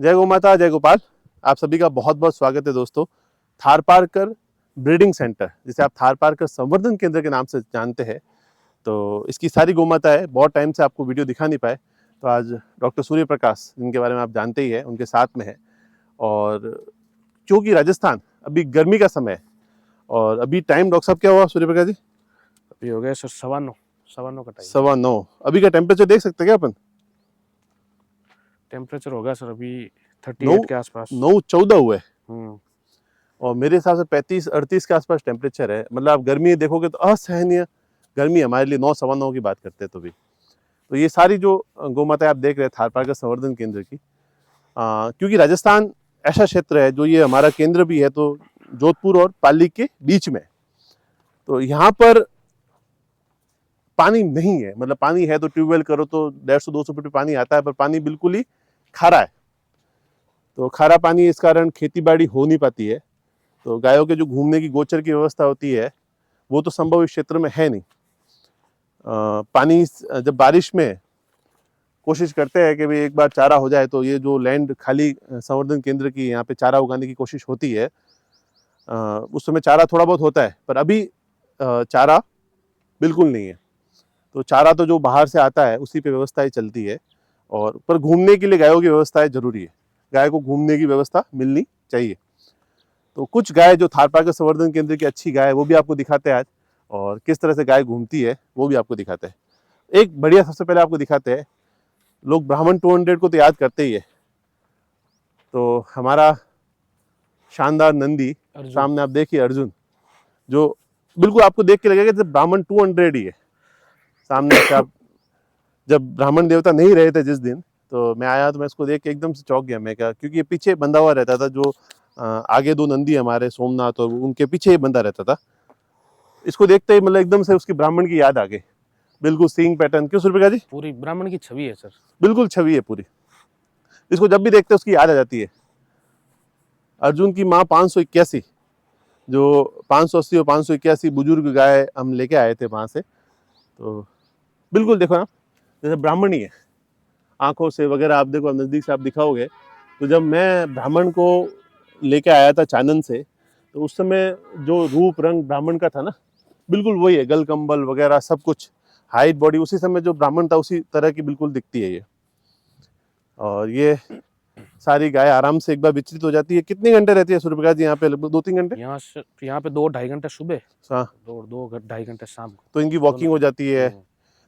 जय गौ माता, जय गोपाल। आप सभी का बहुत बहुत स्वागत है दोस्तों। थारपारकर ब्रीडिंग सेंटर, जिसे आप थारपारकर संवर्धन केंद्र के नाम से जानते हैं, तो इसकी सारी गौ माता है। बहुत टाइम से आपको वीडियो दिखा नहीं पाए, तो आज डॉक्टर सूर्य प्रकाश, जिनके बारे में आप जानते ही हैं, उनके साथ में है। और क्योंकि राजस्थान अभी गर्मी का समय है, और अभी टाइम डॉक्टर साहब क्या हुआ सूर्य प्रकाश जी? अभी हो गया सर 9:15 का टाइम। 9:15। अभी का टेम्परेचर देख सकते हैं क्या अपन? टेम्परेचर होगा सर अभी 38 के आसपास। 9:14 हुए। और मेरे हिसाब से 35-38 के आसपास टेम्परेचर है। मतलब आप गर्मी देखोगे तो असहनीय गर्मी हमारे लिए 9-9:15 की बात करते हैं। तो ये सारी जो गौ माता आप देख रहे हैं थारपारकर संवर्धन केंद्र की, क्योंकि राजस्थान ऐसा क्षेत्र है जो ये हमारा केंद्र भी है, तो जोधपुर और पाली के बीच में, तो यहाँ पर पानी नहीं है। मतलब पानी है तो ट्यूबवेल करो तो 150-200 फुट पानी आता है, पर पानी बिल्कुल ही खारा है। तो खारा पानी, इस कारण खेती बाड़ी हो नहीं पाती है। तो गायों के जो घूमने की गोचर की व्यवस्था होती है, वो तो संभव इस क्षेत्र में है नहीं। पानी जब बारिश में कोशिश करते हैं कि भाई एक बार चारा हो जाए, तो ये जो लैंड खाली संवर्धन केंद्र की, यहाँ पे चारा उगाने की कोशिश होती है। उस समय चारा थोड़ा बहुत होता है, पर अभी चारा बिल्कुल नहीं है। तो चारा तो जो बाहर से आता है उसी पे व्यवस्थाएं चलती है। और पर घूमने के लिए गायों की व्यवस्थाएं जरूरी है। गाय को घूमने की व्यवस्था मिलनी चाहिए। तो कुछ गाय जो थारपारकर संवर्धन केंद्र की अच्छी गाय है, वो भी आपको दिखाते हैं आज। और किस तरह से गाय घूमती है वो भी आपको दिखाते हैं। एक बढ़िया, सबसे पहले आपको दिखाते हैं। लोग ब्राह्मण 200 को तो याद करते ही है। तो हमारा शानदार नंदी सामने आप देखिए, अर्जुन, जो बिल्कुल आपको देख के लगेगा जब ब्राह्मण 200 ही है सामने से। आप जब ब्राह्मण देवता नहीं रहे थे जिस दिन, तो मैं आया तो मैं इसको देख के एकदम से चौंक गया। मैं क्या, क्योंकि ये पीछे बंधा हुआ रहता था। जो आगे दो नंदी हमारे सोमनाथ, और उनके पीछे ही बंधा रहता था। इसको देखते ही मतलब एकदम से उसकी ब्राह्मण की याद आ गई। बिल्कुल सींग पैटर्न। क्यों सूर्य प्रकाश जी? पूरी ब्राह्मण की छवि है सर। बिल्कुल छवि है पूरी। इसको जब भी देखते हैं उसकी याद आ जाती है। अर्जुन की माँ 581, जो 580 और 581 बुजुर्ग गाय हम लेके आए थे वहां से। तो बिल्कुल देखो ना, जैसे ब्राह्मण ही है। आंखों से वगैरह आप देखो, नजदीक से आप दिखाओगे। तो जब मैं ब्राह्मण को लेके आया था चानन से, तो उस समय जो रूप रंग ब्राह्मण का था ना, बिल्कुल वही है। गल कंबल वगैरह सब कुछ, हाइट बॉडी, उसी समय जो ब्राह्मण था उसी तरह की बिल्कुल दिखती है ये। और ये सारी गाय आराम से एक बार विचलित हो जाती है। कितने घंटे रहती है सूर्य प्रकाश जी यहाँ पे? लगभग 2-3 घंटे। यहाँ पे 2-2.5 घंटे सुबह, हाँ, 2-2.5 घंटे शाम को। तो इनकी वॉकिंग हो जाती है। हम्म।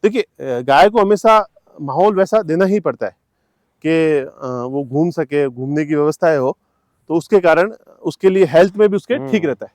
देखिए, गाय को हमेशा माहौल वैसा देना ही पड़ता है कि वो घूम सके, घूमने की व्यवस्थाएं हो। तो उसके कारण उसके लिए हेल्थ में भी उसके ठीक रहता है।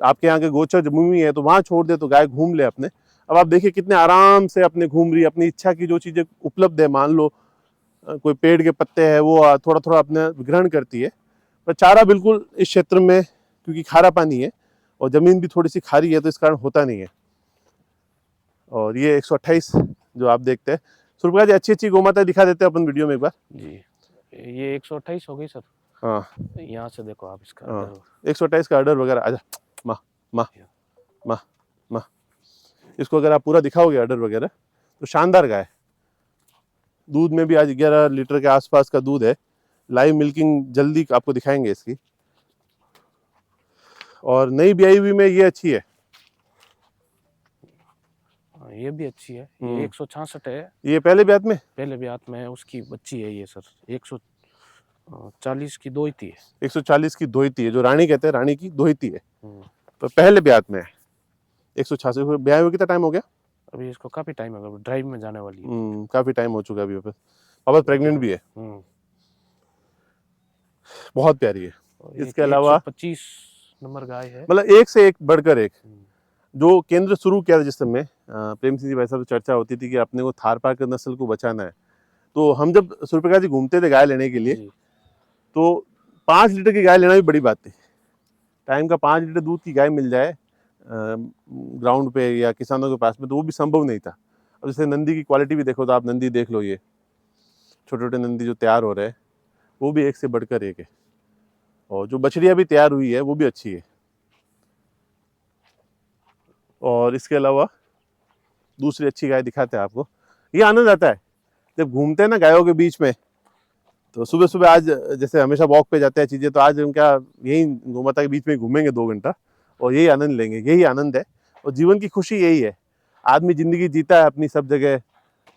आपके यहाँ के गोचर जमुई है, तो वहां छोड़ दे तो गाय घूम ले अपने। अब आप देखिए कितने आराम से अपने घूम रही है। अपनी इच्छा की जो चीजें उपलब्ध है, मान लो कोई पेड़ के पत्ते हैं, वो थोड़ा थोड़ा अपने ग्रहण करती है। पर चारा बिल्कुल इस क्षेत्र में, क्योंकि खारा पानी है और जमीन भी थोड़ी सी खारी है, तो इस कारण होता नहीं है। और ये 128 जो आप देखते हैं सूर्य प्रकाश जी, अच्छी अच्छी गौमाता दिखा देते हैं अपन वीडियो में एक बार जी। ये 128 हो गई सर। हाँ, यहाँ से देखो आप इसका। हाँ, 128 का ऑर्डर वगैरह। आजा माँ, माँ, माँ, माँ। इसको अगर आप पूरा दिखाओगे ऑर्डर वगैरह, तो शानदार गाय। दूध में भी आज 11 लीटर के आसपास का दूध है। लाइव मिल्किंग जल्दी आपको दिखाएंगे इसकी। और नई ब्याई हुई में ये अच्छी है। ये भी अच्छी है। ये 166 है। ये पहले ब्यात में, पहले ब्यात में उसकी बच्ची है ये सर। 140 की दोहिती है। 140 की दोहिती है, जो रानी कहते हैं, रानी की दोहिती है। तो पहले ब्यात में 186। ब्याह हुए कितना टाइम हो गया? अभी इसको काफी टाइम है, ड्राइव में जाने वाली है। काफी टाइम हो चुका है अभी वापस। वापस प्रेग्नेंट भी है। बहुत प्यारी है। इसके अलावा 125 नंबर गाय है। मतलब एक से एक बढ़कर एक। जो केंद्र शुरू किया था जिस समय, प्रेम सिंह जी भाई साहब, चर्चा होती थी कि अपने को थारपारकर नस्ल को बचाना है। तो हम जब सूर्य प्रकाश जी घूमते थे गाय लेने के लिए, तो 5 लीटर की गाय लेना भी बड़ी बात थी। टाइम का 5 लीटर दूध की गाय मिल जाए ग्राउंड पे या किसानों के पास में, तो वो भी संभव नहीं था। अब जैसे नंदी की क्वालिटी भी देखो, तो आप नंदी देख लो, ये छोटे छोटे नंदी जो तैयार हो रहे हैं, वो भी एक से बढ़कर एक है। और जो बछड़िया भी तैयार हुई है वो भी अच्छी है। और इसके अलावा दूसरी अच्छी गाय दिखाते हैं आपको। ये आनंद आता है जब घूमते हैं ना गायों के बीच में, तो सुबह सुबह आज जैसे हमेशा वॉक पे जाते हैं चीज़ें, तो आज हम क्या यही गौमाता के बीच में घूमेंगे 2 घंटा और यही आनंद लेंगे। यही आनंद है और जीवन की खुशी यही है। आदमी ज़िंदगी जीता है अपनी, सब जगह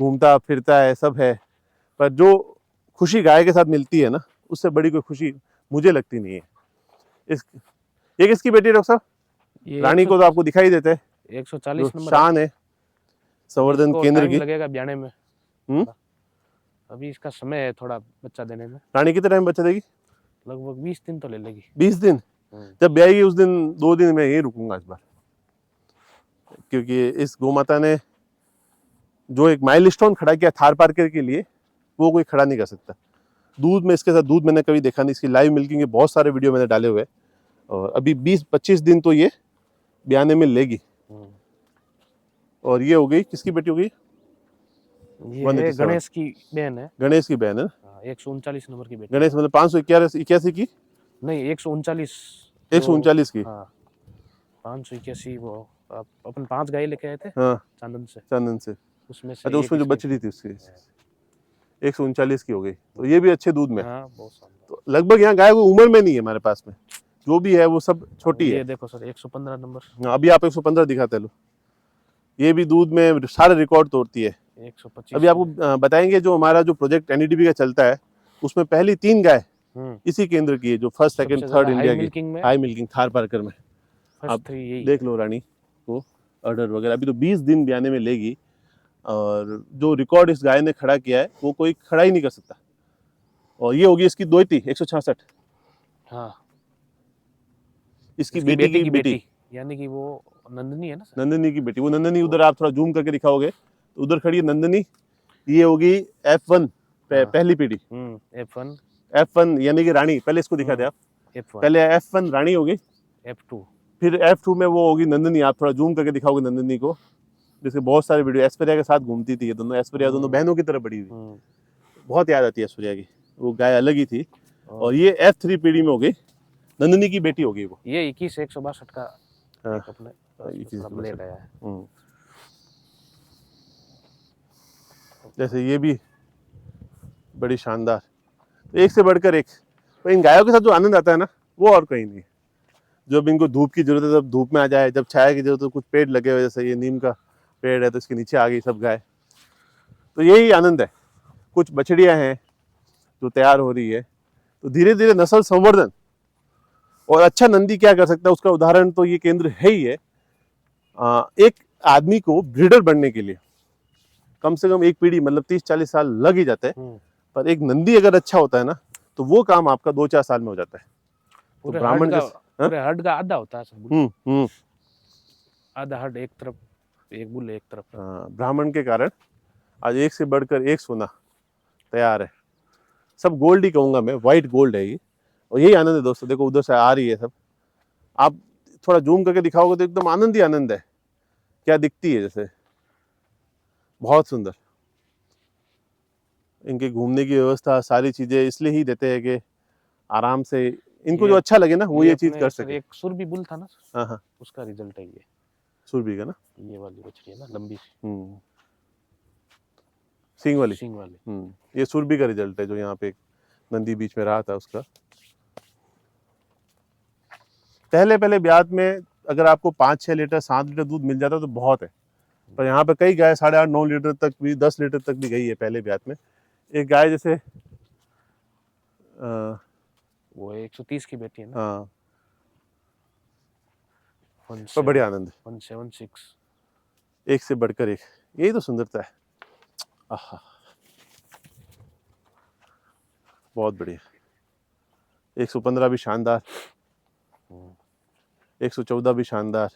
घूमता फिरता है, सब है, पर जो खुशी गाय के साथ मिलती है ना, उससे बड़ी कोई खुशी मुझे लगती नहीं है। ये किसकी बेटी है डॉक्टर साहब? ये रानी को तो आपको दिखाई देते हैं, 140 जो नंबर शान है संवर्धन इसको केंद्र टाइम की। लगेगा ब्याने में। हम्म? अभी इसका समय है थोड़ा बच्चा देने में, रानी कितने टाइम बच्चा देगी? लगभग 20 दिन तो ले लेगी। 20 दिन? जब ब्याएगी उस दिन 2 दिन मैं यहीं रुकूंगा इस बार, क्योंकि इस गोमाता ने जो एक माइलस्टोन खड़ा किया थार पार्कर के लिए, वो कोई खड़ा नहीं कर सकता। दूध में इसके साथ दूध मैंने कभी देखा नहीं। इसकी लाइव मिल्किंग के बहुत सारे वीडियो मैंने डाले हुए, और अभी 20-25 दिन तो ये ब्याने में लेगी। और ये हो गई किसकी बेटी हो गई? ये है गणेश की बहन है। गणेश की बहन है। 139 नंबर की बेटी। गणेश मतलब 581 की? नहीं, 139। 139 की। हाँ, 581 वो अपन 5 गाय लेके आए थे। हाँ, चांदन से। चांदन से। उसमें से अच्छा, उसमें जो बच रही थी उसकी 139 की हो गई, तो ये भी अच्छे दूध में। हाँ, बहुत शानदार। तो लगभग यहाँ गाय को उम्र में नहीं है हमारे पास में, जो भी है वो सब छोटी है। ये देखो सर 115 नंबर। अभी आप 115 दिखाते लो। ये भी दूध में सारे रिकॉर्ड तोड़ती है। 125। अभी आपको बताएंगे, जो हमारा जो प्रोजेक्ट एनडीडीबी का चलता है, उसमें पहली 3 गाय इसी केंद्र की है, जो फर्स्ट सेकंड थर्ड इंडिया की हाई मिल्किंग थार पार्कर में। आप देख लो रानी को ऑर्डर वगैरह। अभी तो 20 दिन ब्याने में लेगी, और जो रिकॉर्ड इस गाय ने खड़ा किया है वो कोई खड़ा ही नहीं कर सकता। और ये होगी इसकी दोहती 166। हाँ, इसकी बेटी की बेटी, यानी कि वो नंदनी है ना सर? नंदनी की बेटी। वो नंदनी उधर आप थोड़ा जूम करके दिखाओगे तो उधर खड़ी है नंदनी। ये होगी F1 पहली पीढ़ी। F1 यानी कि रानी। पहले इसको दिखा दे आप। F1। पहले F1 रानी होगी, F2 फिर F2 में वो होगी नंदनी। आप थोड़ा जूम करके दिखाओगे नंदनी को, जिसके बहुत सारे वीडियो। ऐश्वर्या के साथ घूमती थी ये दोनों। ऐश्वर्या दोनों बहनों की तरह बड़ी हुई, बहुत याद आती है ऐश्वर्या की। वो गाय अलग ही थी। और ये F3 पीढ़ी में हो गई, नंदनी की बेटी हो गई वो। ये 21-162 का अपने ब्लेड आया है। जैसे ये भी बड़ी शानदार, एक से बढ़कर एक। तो इन गायों के साथ जो आनंद आता है ना, वो और कहीं नहीं है। जब इनको धूप की जरूरत है तब धूप में आ जाए, जब छाया की जरूरत है तो कुछ पेड़ लगे हुए, जैसे ये नीम का पेड़ है तो इसके नीचे आ गई सब गाय। तो यही आनंद है। कुछ बछड़ियां हैं जो तैयार हो रही है, तो धीरे धीरे नस्ल संवर्धन। और अच्छा नंदी क्या कर सकता है, उसका उदाहरण तो ये केंद्र है ही है। एक आदमी को ब्रीडर बनने के लिए कम से कम एक पीढ़ी, मतलब 30-40 साल लग ही जाते हैं। पर एक नंदी अगर अच्छा होता है ना, तो वो काम आपका 2-4 साल में हो जाता है। तो ब्राह्मण पूरे हर्ड का आधा होता है। आधा हर्ड एक तरफ, एक बुल एक तरफ। ब्राह्मण के कारण आज एक से बढ़कर एक सोना तैयार है। सब गोल्ड ही कहूंगा मैं, व्हाइट गोल्ड है ये। और यही आनंद है दोस्तों। देखो उधर से आ रही है सब, आप थोड़ा जूम करके दिखाओगे तो एकदम आनंद ही आनंद है। क्या दिखती है जैसे, बहुत सुंदर। इनके घूमने की व्यवस्था, सारी चीजें इसलिए ही देते हैं कि आराम से इनको जो अच्छा लगे ना वो ये चीज कर सके। एक सुरभि बुल था ना, हाँ, उसका रिजल्ट है ये। सुरभि का ना, ये वाली बछड़ी है ना, लंबी सिंग वाली। ये सुरभि का रिजल्ट है, जो यहाँ पे नंदी बीच में रहा था उसका। पहले ब्यात में अगर आपको 5-6 लीटर 7 लीटर दूध मिल जाता तो बहुत है। पर यहाँ पे कई गाय 8.5-9 लीटर तक भी, 10 लीटर तक भी गई है पहले ब्यात में। एक गाय जैसे वो 130 की बेटी है ना। हाँ, पर बड़े आनंद है। 176, एक से बढ़कर एक, यही तो सुंदरता है। आहा, बहुत बढ़िया। 115 भी शानदार, 114 भी शानदार।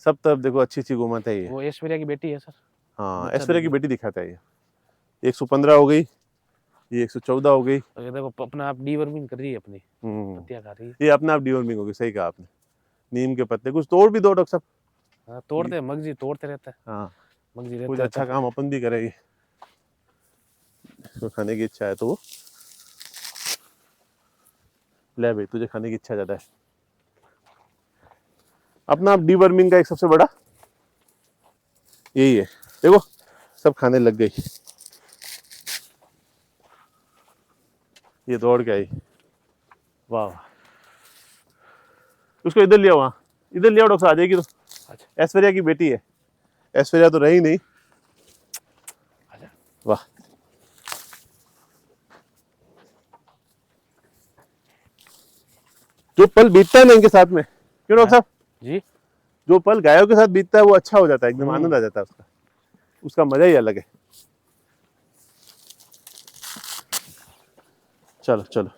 सब तरफ देखो अच्छी अच्छी गोमाता है। वो ऐश्वर्या की बेटी है सर। हाँ, ऐश्वर्या की बेटी दिखाता है ये। 115 हो गई, ये 114 हो गई। तो ये देखो अपना आप डीवर्मिंग कर रही है, अपनी पत्तियां खा रही है। ये अपने आप डीवर्मिंग होगी, सही कहा आपने। नीम के पत्ते कुछ तोड़ भी दो डॉक्टर साहब। हाँ, तोड़ते मगजी तोड़ते रहता है। हाँ, मगजी रहता कुछ अच्छा काम अपन भी करेंगे। तो खाने की इच्छा है तो ले भाई, तुझे खाने की इच्छा ज्यादा है। अपना आप डीवर्मिंग का एक सबसे बड़ा यही है। देखो सब खाने लग गई। ये दौड़ के आई, वाह वाह। उसको इधर लिया, वहाँ इधर लिया, डॉक्टर आ जाएगी। तो अच्छा ऐश्वर्या की बेटी है, ऐश्वर्या तो रही नहीं। आजा। वाह, जो पल बीतता है ना इनके साथ में, क्यों डॉक्टर साहब, जी जो पल गायों के साथ बीतता है वो अच्छा हो जाता है, एकदम आनंद आ जाता है उसका, उसका मजा ही अलग है। चलो चलो,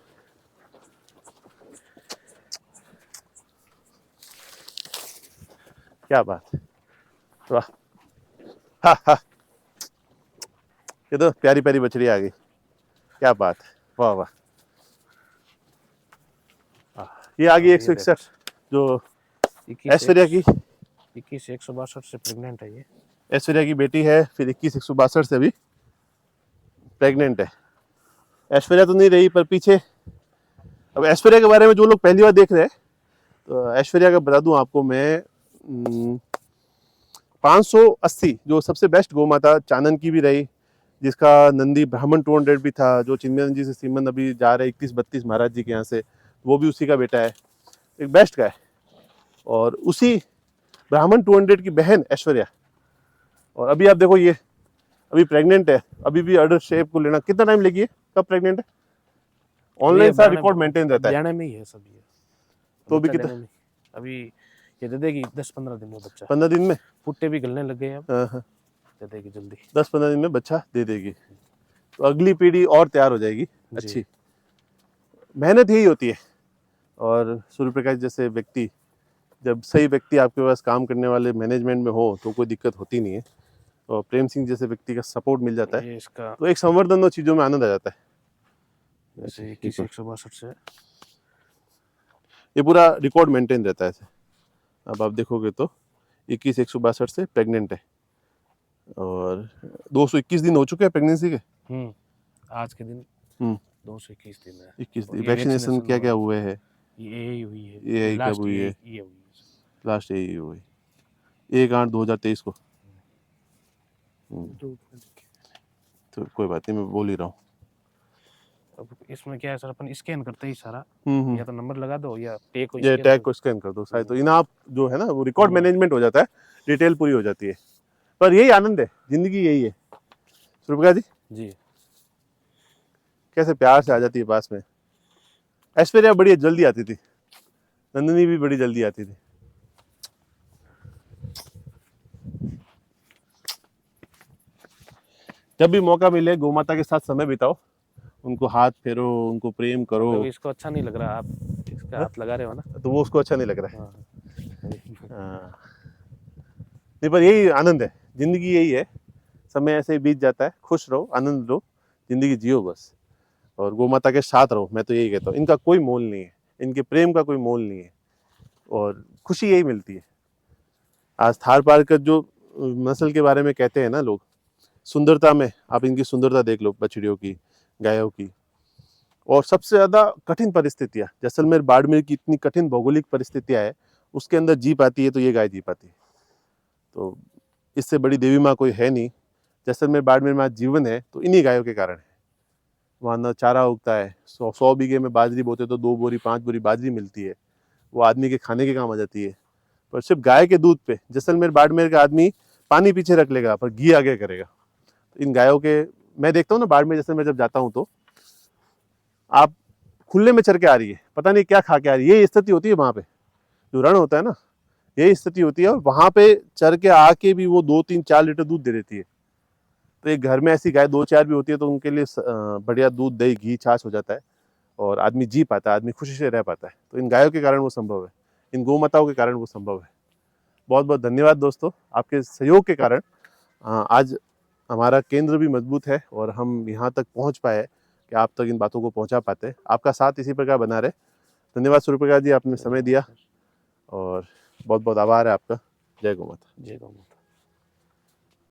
क्या बात है, वाह, हा हा, ये तो प्यारी प्यारी बछड़ी आ गई, क्या बात है, वाह वाह। ये आ गई ये 161 जो 21 ऐश्वर्या की, 162 से प्रेग्नेंट है ये। ऐश्वर्या की बेटी है, फिर 21 162 से भी प्रेग्नेंट है। ऐश्वर्या तो नहीं रही, पर पीछे, अब ऐश्वर्या के बारे में जो लोग पहली बार देख रहे हैं, तो ऐश्वर्या का बता दूं आपको मैं, 580 जो सबसे बेस्ट गौ माता चानन की भी रही, जिसका नंदी ब्राह्मण 200 भी था, जो चिन्मयन जी से सीमन अभी जा रहे 31 32 महाराज जी के यहाँ से, वो भी उसी का बेटा है, एक बेस्ट का है। और उसी ब्राह्मण 200 की बहन ऐश्वर्या, और अभी आप देखो ये अभी प्रेग्नेंट है, अभी भी अडर शेप को लेना कितना टाइम लेगी है, कब प्रेग्नेंट है, ऑनलाइन सारा रिकॉर्ड मेंटेन रहता है, ब्याने में ही है सब ये, तो भी बच्चा कितना, देने में। अभी ये दे देगी 10-15 दिन में बच्चा, 15 दिन में, पुट्टे भी गलने लग गए अब, हाँ, दे देगी जल्दी। 10 15 दिन में बच्चा दे देगी, तो अगली पीढ़ी और तैयार हो जाएगी अच्छी। मेहनत यही होती है, और सूर्य प्रकाश जैसे व्यक्ति, जब सही व्यक्ति आपके पास काम करने वाले मैनेजमेंट में हो तो कोई दिक्कत होती नहीं है, और प्रेम सिंह जैसे व्यक्ति का सपोर्ट मिल जाता है, ये इसका तो एक संवर्धन और चीज़ों में आनंद आ जाता है। जैसे 21 162 से ये पूरा रिकॉर्ड मेंटेन रहता है ऐसे। अब आप देखोगे तो 21 162 से प्रेग्नेंट है, और 221 दिन हो चुके हैं प्रेगनेंसी के। आज के दिन 221 दिन है। 21 और दिन। ये वैक्सीनेशन क्या क्या हुए हैं, यही हुई है, ये कब हुई है, ये हुई है। लास्ट यही हुई 1/8/2023 को। तो कोई बात नहीं, मैं बोल ही रहा हूँ। अब इसमें क्या है सर, अपन स्कैन करते ही सारा, या तो नंबर लगा दो या टैग को ये स्कैन टैग को स्कैन कर दो शायद, तो इन आप जो है ना वो रिकॉर्ड मैनेजमेंट हो जाता है, डिटेल पूरी हो जाती है। पर यही आनंद है, जिंदगी यही है। सुरभगा जी कैसे प्यार से आ जाती है पास में। ऐश्वर्या बड़ी जल्दी आती थी, नंदिनी भी बड़ी जल्दी आती थी। जब भी मौका मिले गौ माता के साथ समय बिताओ, उनको हाथ फेरो, उनको प्रेम करो। तो इसको अच्छा नहीं लग रहा, आप इसका हाथ लगा रहे हो ना, तो वो उसको अच्छा नहीं लग रहा है। हाँ। नहीं, पर यही आनंद है, जिंदगी यही है, समय ऐसे ही बीत जाता है। खुश रहो, आनंद लो, जिंदगी जियो बस, और गौ माता के साथ रहो। मैं तो यही कहता हूँ, इनका कोई मोल नहीं है, इनके प्रेम का कोई मोल नहीं है, और खुशी यही मिलती है। आज थार पार का जो नस्ल के बारे में कहते हैं ना लोग, सुंदरता में आप इनकी सुंदरता देख लो, बछड़ियों की, गायों की। और सबसे ज़्यादा कठिन परिस्थितियाँ, जैसलमेर बाड़मेर की इतनी कठिन भौगोलिक परिस्थितियाँ है, उसके अंदर जी पाती है, तो ये गाय जी पाती है। तो इससे बड़ी देवी माँ कोई है नहीं। जैसलमेर बाड़मेर में आज जीवन है तो इन्हीं गायों के कारण है। वहाँ ना चारा उगता है, 100 बीघे में बाजरी बोते तो 2 बोरी 5 बोरी बाजरी मिलती है, वो आदमी के खाने के काम आ जाती है। पर सिर्फ गाय के दूध पे जैसलमेर बाड़मेर का आदमी पानी पीछे रख लेगा, पर घी आगे करेगा। तो इन गायों के, मैं देखता हूँ ना बाड़मेर जैसलमेर जब जाता हूँ, तो आप खुले में चर के आ रही है, पता नहीं क्या खा के आ रही है, ये स्थिति होती है वहाँ पे, जो रण होता है ना, यही स्थिति होती है। और वहाँ पे चर के आके भी वो 2 3 4 लीटर दूध दे देती है। तो एक घर में ऐसी गाय 2 4 भी होती है, तो उनके लिए बढ़िया दूध, दही, घी, छाछ हो जाता है, और आदमी जी पाता है, आदमी खुशी से रह पाता है। तो इन गायों के कारण वो संभव है, इन गौ माताओं के कारण वो संभव है। बहुत बहुत धन्यवाद दोस्तों, आपके सहयोग के कारण आज हमारा केंद्र भी मजबूत है, और हम यहाँ तक पहुँच पाए कि आप तक इन बातों को पहुँचा पाते हैं। आपका साथ इसी प्रकार बना रहे। धन्यवाद सूर्य प्रकाश जी, आपने समय दिया, और बहुत बहुत आभार है आपका। जय गौ माता। जय गौ माता।